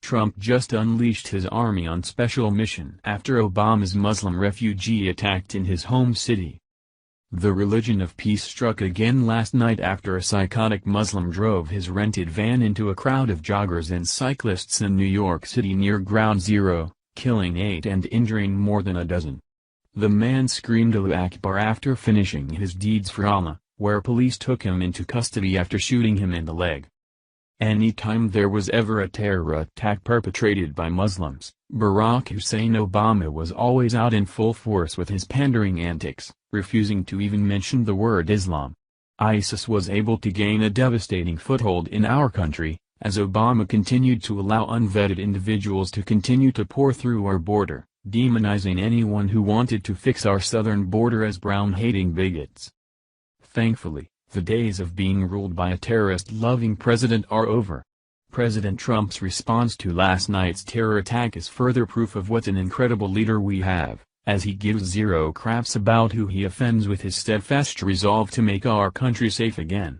Trump just unleashed his army on special mission after Obama's Muslim refugee attacked in his home city. The religion of peace struck again last night after a psychotic Muslim drove his rented van into a crowd of joggers and cyclists in New York City near Ground Zero, killing 8 and injuring more than a dozen. The man screamed Allahu Akbar after finishing his deeds for Allah, where police took him into custody after shooting him in the leg. Anytime there was ever a terror attack perpetrated by Muslims, Barack Hussein Obama was always out in full force with his pandering antics, refusing to even mention the word Islam. ISIS was able to gain a devastating foothold in our country, as Obama continued to allow unvetted individuals to continue to pour through our border, demonizing anyone who wanted to fix our southern border as brown-hating bigots. Thankfully, the days of being ruled by a terrorist-loving president are over. President Trump's response to last night's terror attack is further proof of what an incredible leader we have, as he gives zero craps about who he offends with his steadfast resolve to make our country safe again.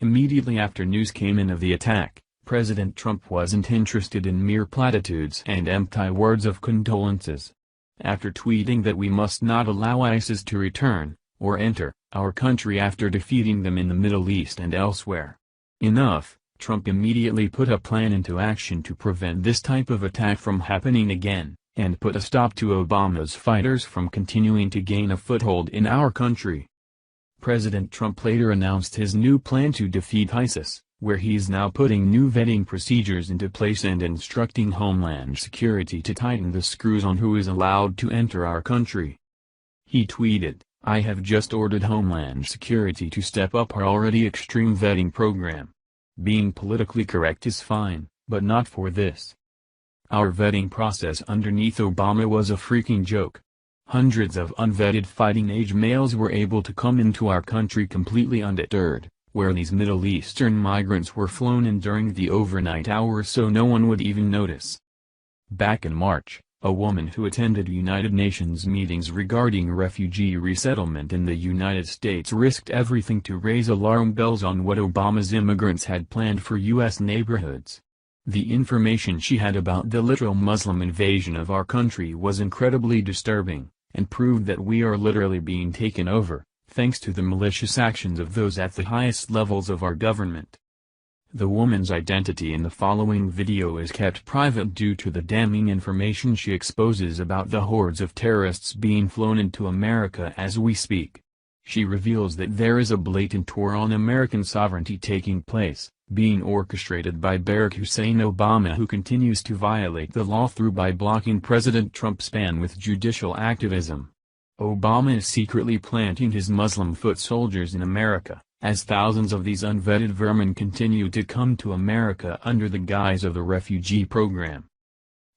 Immediately after news came in of the attack, President Trump wasn't interested in mere platitudes and empty words of condolences. After tweeting that we must not allow ISIS to return, or enter, our country after defeating them in the Middle East and elsewhere. Enough, Trump immediately put a plan into action to prevent this type of attack from happening again, and put a stop to Obama's fighters from continuing to gain a foothold in our country. President Trump later announced his new plan to defeat ISIS, where he's now putting new vetting procedures into place and instructing Homeland Security to tighten the screws on who is allowed to enter our country. He tweeted, "I have just ordered Homeland Security to step up our already extreme vetting program. Being politically correct is fine, but not for this. Our vetting process underneath Obama was a freaking joke. Hundreds of unvetted fighting-age males were able to come into our country completely undeterred, where these Middle Eastern migrants were flown in during the overnight hours so no one would even notice." Back in March, a woman who attended United Nations meetings regarding refugee resettlement in the United States risked everything to raise alarm bells on what Obama's immigrants had planned for U.S. neighborhoods. The information she had about the literal Muslim invasion of our country was incredibly disturbing, and proved that we are literally being taken over, thanks to the malicious actions of those at the highest levels of our government. The woman's identity in the following video is kept private due to the damning information she exposes about the hordes of terrorists being flown into America as we speak. She reveals that there is a blatant war on American sovereignty taking place, being orchestrated by Barack Hussein Obama, who continues to violate the law by blocking President Trump's ban with judicial activism. Obama is secretly planting his Muslim foot soldiers in America, as thousands of these unvetted vermin continue to come to America under the guise of the refugee program.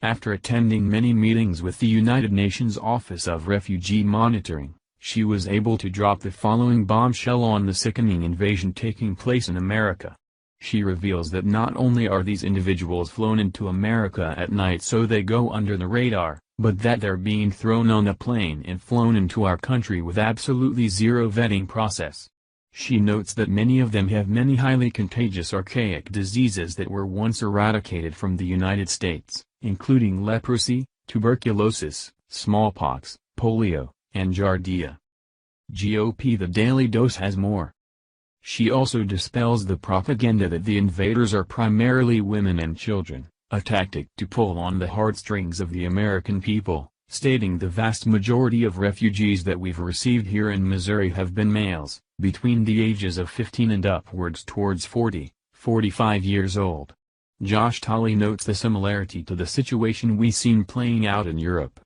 After attending many meetings with the United Nations Office of Refugee Monitoring, she was able to drop the following bombshell on the sickening invasion taking place in America. She reveals that not only are these individuals flown into America at night so they go under the radar, but that they're being thrown on a plane and flown into our country with absolutely zero vetting process. She notes that many of them have many highly contagious archaic diseases that were once eradicated from the United States, including leprosy, tuberculosis, smallpox, polio, and giardia. GOP The Daily Dose has more. She also dispels the propaganda that the invaders are primarily women and children, a tactic to pull on the heartstrings of the American people, stating the vast majority of refugees that we've received here in Missouri have been males, between the ages of 15 and upwards towards 45 years old. Josh Tolley notes the similarity to the situation we've seen playing out in Europe.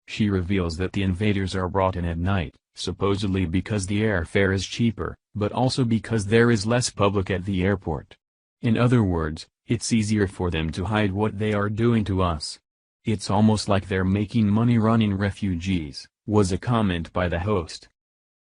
She reveals that the invaders are brought in at night, supposedly because the airfare is cheaper, but also because there is less public at the airport. In other words, it's easier for them to hide what they are doing to us. "It's almost like they're making money running refugees," was a comment by the host.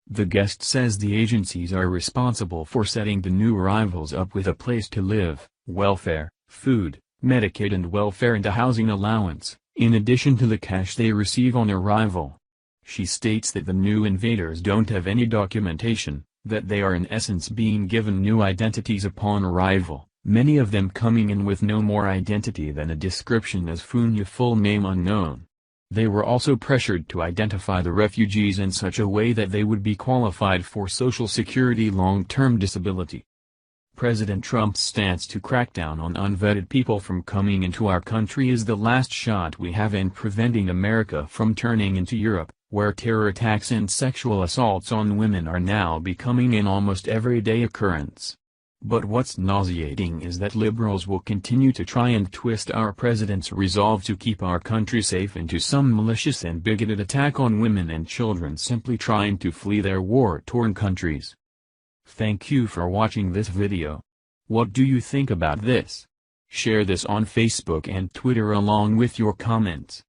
The guest says the agencies are responsible for setting the new arrivals up with a place to live, welfare, food, Medicaid and welfare and a housing allowance, in addition to the cash they receive on arrival. She states that the new invaders don't have any documentation, that they are in essence being given new identities upon arrival, many of them coming in with no more identity than a description as Funya, full name unknown. They were also pressured to identify the refugees in such a way that they would be qualified for Social Security long-term disability. President Trump's stance to crack down on unvetted people from coming into our country is the last shot we have in preventing America from turning into Europe, where terror attacks and sexual assaults on women are now becoming an almost everyday occurrence. But what's nauseating is that liberals will continue to try and twist our president's resolve to keep our country safe into some malicious and bigoted attack on women and children simply trying to flee their war-torn countries. Thank you for watching this video. What do you think about this? Share this on Facebook and Twitter along with your comments.